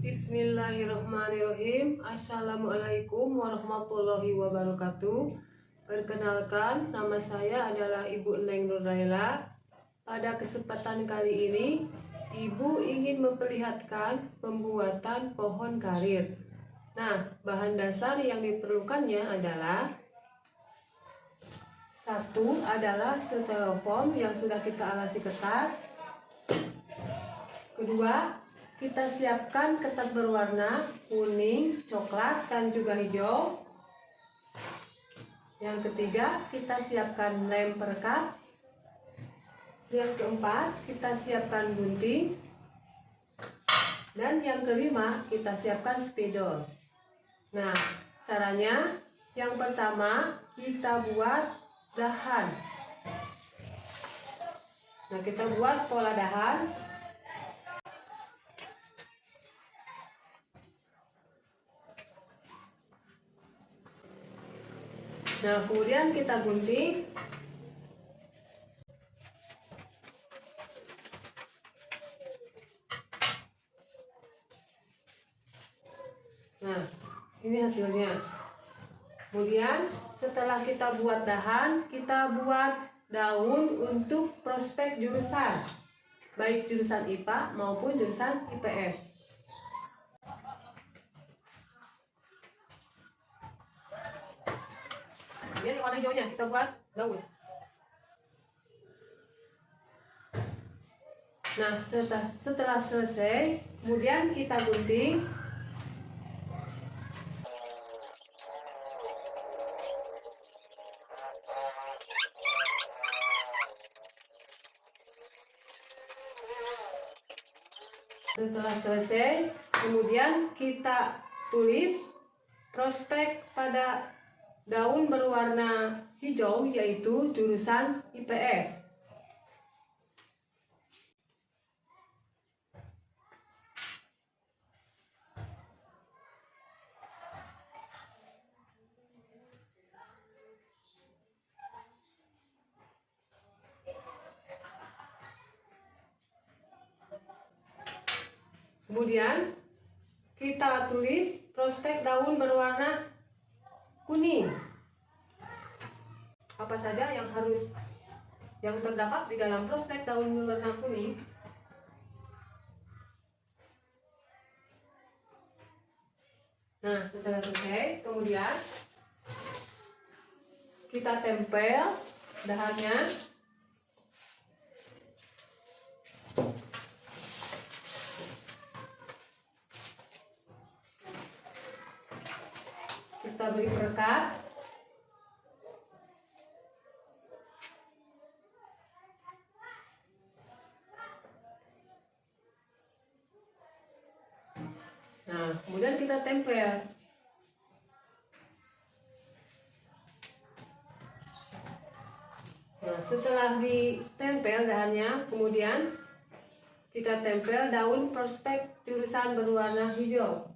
Bismillahirrahmanirrahim. Assalamualaikum warahmatullahi wabarakatuh. Perkenalkan, nama saya adalah Ibu Neng Nuraila. Pada kesempatan kali ini, Ibu ingin memperlihatkan pembuatan pohon karir. Nah, bahan dasar yang diperlukannya adalah: satu adalah styrofoam yang sudah kita alasi kertas. Kedua, kita siapkan kertas berwarna kuning, coklat, dan juga hijau. Yang ketiga, kita siapkan lem perekat. Yang keempat, kita siapkan gunting. Dan yang kelima, kita siapkan spidol. Nah, caranya yang pertama, kita buat dahan. Nah, kita buat pola dahan. Nah, kemudian kita gunting. Nah, ini hasilnya. Kemudian setelah kita buat dahan, kita buat daun untuk prospek jurusan, baik jurusan IPA maupun jurusan IPS. Kemudian warna hijaunya kita buat daun. Nah, setelah selesai, kemudian kita gunting. Setelah selesai, kemudian kita tulis prospek pada daun berwarna hijau, yaitu jurusan IPS. Kemudian kita tulis prospek daun berwarna kuning. Apa saja yang terdapat di dalam prospek daun berwarna kuning? Nah, setelah selesai, kemudian kita tempel dahannya. Kita beri perekat. Nah, kemudian kita tempel. Nah, setelah ditempel dahannya, kemudian kita tempel daun prospek jurusan berwarna hijau.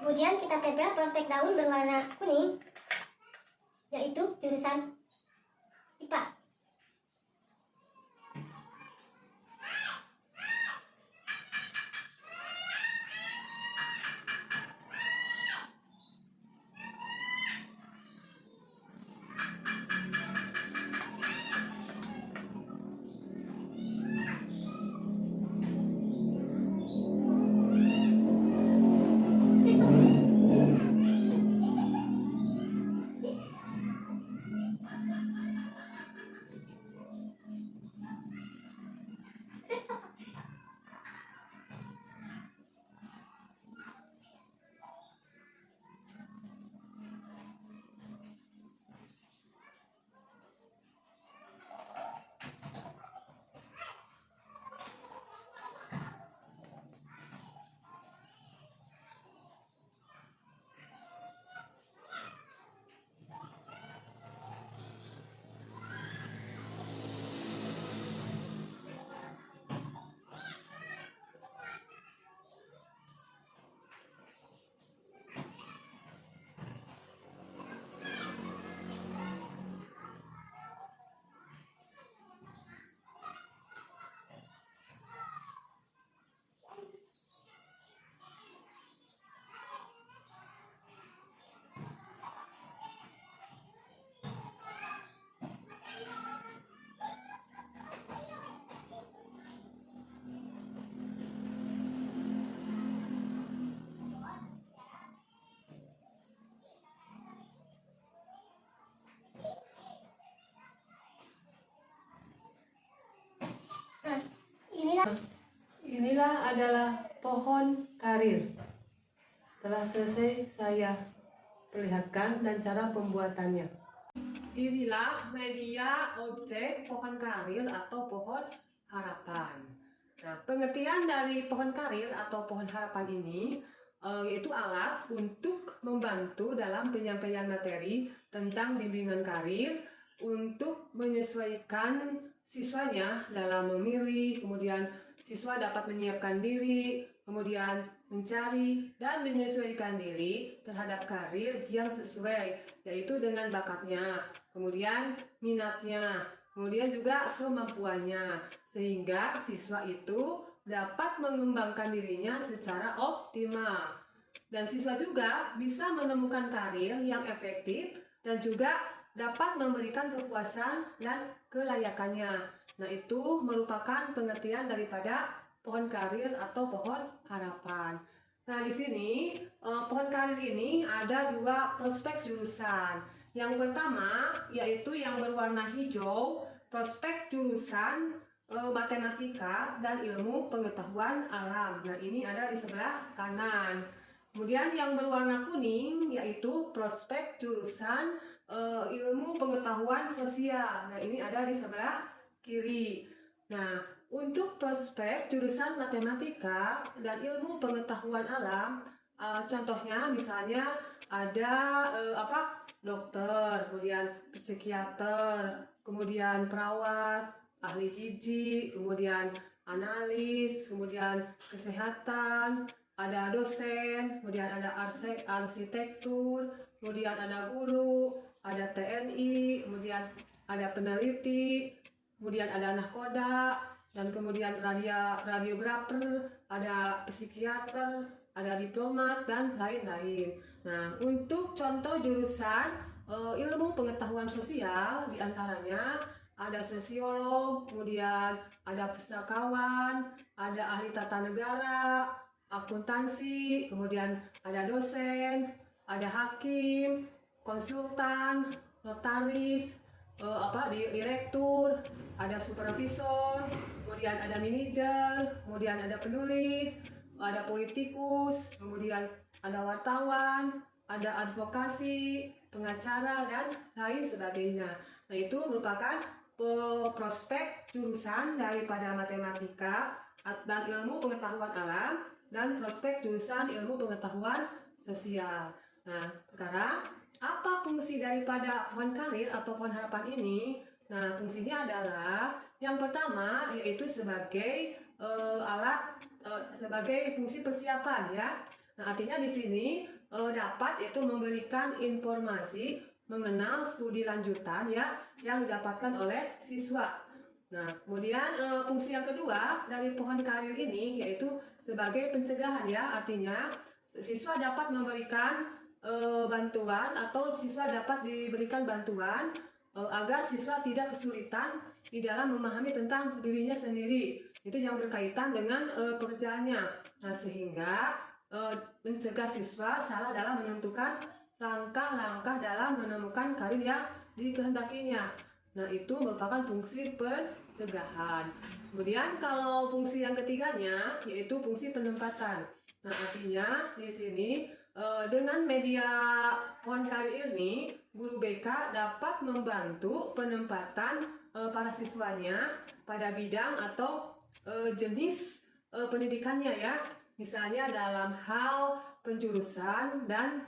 Kemudian kita tempel prospek daun berwarna kuning untuk jurusan IPA. Inilah adalah pohon karir. Telah selesai saya perlihatkan dan cara pembuatannya. Inilah media objek pohon karir atau pohon harapan. Nah, pengertian dari pohon karir atau pohon harapan ini yaitu alat untuk membantu dalam penyampaian materi tentang bimbingan karir untuk menyesuaikan siswanya dalam memilih, kemudian siswa dapat menyiapkan diri, kemudian mencari dan menyesuaikan diri terhadap karir yang sesuai, yaitu dengan bakatnya, kemudian minatnya, kemudian juga kemampuannya, sehingga siswa itu dapat mengembangkan dirinya secara optimal. Dan siswa juga bisa menemukan karir yang efektif dan juga dapat memberikan kepuasan dan kelayakannya. Nah, itu merupakan pengertian daripada pohon karir atau pohon harapan. Nah, di sini pohon karir ini ada dua prospek jurusan. Yang pertama yaitu yang berwarna hijau, prospek jurusan matematika dan ilmu pengetahuan alam. Nah, ini ada di sebelah kanan. Kemudian yang berwarna kuning yaitu prospek jurusan ilmu pengetahuan sosial. Nah, ini ada di sebelah kiri. Nah, untuk prospek jurusan matematika dan ilmu pengetahuan alam, contohnya misalnya ada dokter, kemudian psikiater, kemudian perawat, ahli gizi, kemudian analis, kemudian kesehatan, ada dosen, kemudian ada arsitektur, kemudian ada guru, ada TNI, kemudian ada peneliti, kemudian ada nahkoda, dan kemudian radiografer, ada psikiater, ada diplomat, dan lain-lain. Nah, untuk contoh jurusan ilmu pengetahuan sosial, diantaranya ada sosiolog, kemudian ada pustakawan, ada ahli tata negara, akuntansi, kemudian ada dosen, ada hakim, konsultan, notaris, direktur, ada supervisor, kemudian ada manajer, kemudian ada penulis, ada politikus, kemudian ada wartawan, ada advokasi, pengacara, dan lain sebagainya. Nah, itu merupakan prospek jurusan daripada matematika dan ilmu pengetahuan alam dan prospek jurusan ilmu pengetahuan sosial. Nah, sekarang apa fungsi daripada pohon karir atau pohon harapan ini? Nah, fungsinya adalah yang pertama yaitu sebagai alat sebagai fungsi persiapan ya. Nah, artinya di sini dapat yaitu memberikan informasi mengenal studi lanjutan ya yang didapatkan oleh siswa. Nah, kemudian fungsi yang kedua dari pohon karir ini yaitu sebagai pencegahan ya, artinya siswa dapat memberikan bantuan atau siswa dapat diberikan bantuan agar siswa tidak kesulitan di dalam memahami tentang dirinya sendiri. Itu yang berkaitan dengan pekerjaannya. Nah, sehingga mencegah siswa salah dalam menentukan langkah-langkah dalam menemukan karir yang dikehendakinya. Nah, itu merupakan fungsi pencegahan. Kemudian kalau fungsi yang ketiganya yaitu fungsi penempatan. Nah, artinya di sini dengan media pohon karir ini, guru BK dapat membantu penempatan para siswanya pada bidang atau jenis pendidikannya ya. Misalnya dalam hal penjurusan dan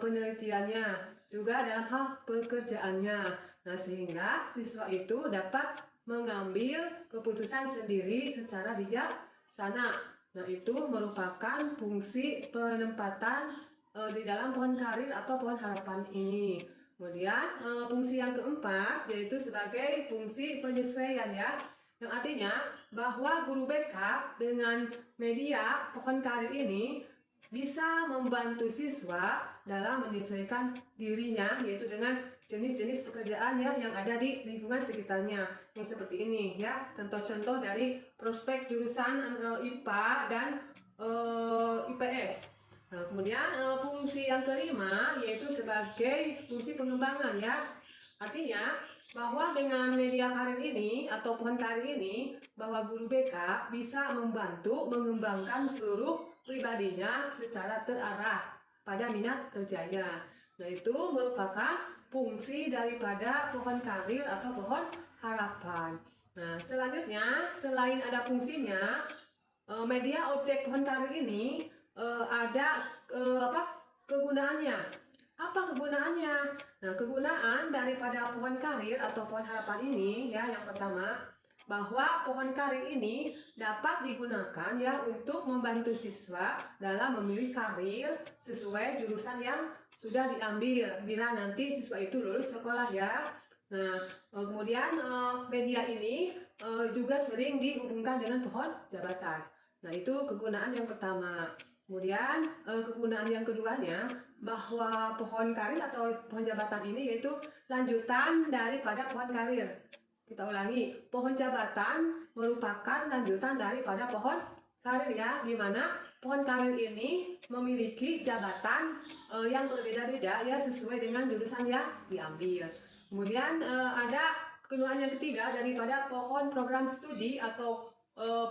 penelitiannya, juga dalam hal pekerjaannya. Nah, sehingga siswa itu dapat mengambil keputusan sendiri secara bijaksana. Nah, itu merupakan fungsi penempatan di dalam pohon karir atau pohon harapan ini. Kemudian fungsi yang keempat yaitu sebagai fungsi penyesuaian ya. Yang artinya bahwa guru BK dengan media pohon karir ini bisa membantu siswa dalam menyesuaikan dirinya yaitu dengan jenis-jenis pekerjaan ya yang ada di lingkungan sekitarnya yang seperti ini ya, contoh-contoh dari prospek jurusan IPA dan IPS. Nah, kemudian fungsi yang kelima yaitu sebagai fungsi pengembangan ya, artinya bahwa dengan media karir ini atau pohon karir ini bahwa guru BK bisa membantu mengembangkan seluruh pribadinya secara terarah pada minat kerjanya. Nah, itu merupakan fungsi daripada pohon karir atau pohon harapan. Nah, selanjutnya selain ada fungsinya, media objek pohon karir ini ada kegunaannya. Apa kegunaannya? Nah, kegunaan daripada pohon karir atau pohon harapan ini ya, yang pertama bahwa pohon karir ini dapat digunakan ya untuk membantu siswa dalam memilih karir sesuai jurusan yang sudah diambil bila nanti siswa itu lulus sekolah ya. Nah, kemudian media ini juga sering dihubungkan dengan pohon jabatan. Nah, itu kegunaan yang pertama. Kemudian kegunaan yang keduanya bahwa pohon karir atau pohon jabatan ini yaitu lanjutan daripada pohon karir. Kita ulangi, pohon jabatan merupakan lanjutan daripada pohon karir ya, di mana pohon karir ini memiliki jabatan yang berbeda-beda ya sesuai dengan jurusan yang diambil. Kemudian ada kegunaan yang ketiga daripada pohon program studi atau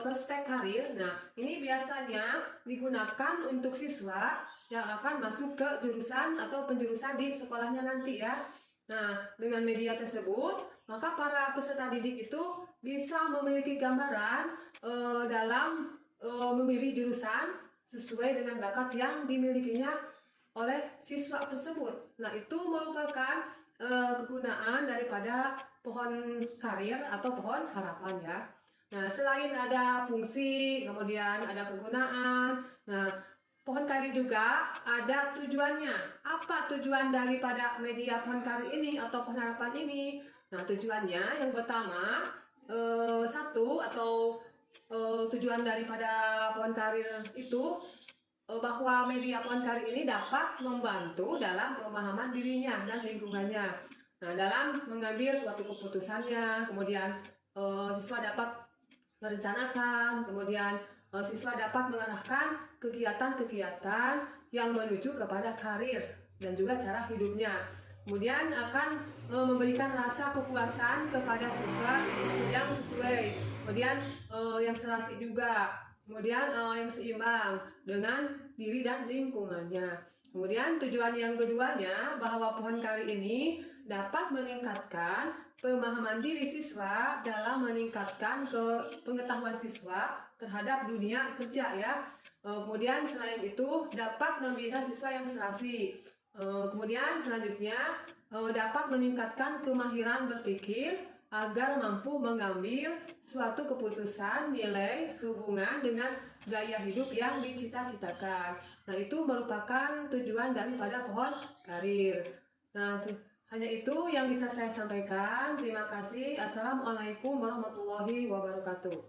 prospek karir. Nah, ini biasanya digunakan untuk siswa yang akan masuk ke jurusan atau penjurusan di sekolahnya nanti ya. Nah, dengan media tersebut, maka para peserta didik itu bisa memiliki gambaran dalam memilih jurusan sesuai dengan bakat yang dimilikinya oleh siswa tersebut. Nah, itu merupakan kegunaan daripada pohon karir atau pohon harapan ya. Nah, selain ada fungsi, kemudian ada kegunaan, nah pohon karir juga ada tujuannya. Apa tujuan daripada media pohon karir ini atau pohon harapan ini? Nah, tujuannya yang pertama, tujuan daripada pohon karir itu bahwa media pohon karir ini dapat membantu dalam pemahaman dirinya dan lingkungannya. Nah, dalam mengambil suatu keputusannya, kemudian siswa dapat merencanakan, kemudian siswa dapat mengarahkan kegiatan-kegiatan yang menuju kepada karir dan juga cara hidupnya. Kemudian akan memberikan rasa kepuasan kepada siswa yang sesuai, kemudian yang serasi juga, kemudian yang seimbang dengan diri dan lingkungannya. Kemudian tujuan yang keduanya bahwa pohon karir ini dapat meningkatkan pemahaman diri siswa dalam meningkatkan pengetahuan siswa terhadap dunia kerja ya. Kemudian selain itu dapat membina siswa yang serasi. Kemudian selanjutnya dapat meningkatkan kemahiran berpikir agar mampu mengambil suatu keputusan nilai sehubungan dengan gaya hidup yang dicita-citakan. Nah, itu merupakan tujuan daripada pohon karir. Nah, Hanya itu yang bisa saya sampaikan. Terima kasih. Assalamualaikum warahmatullahi wabarakatuh.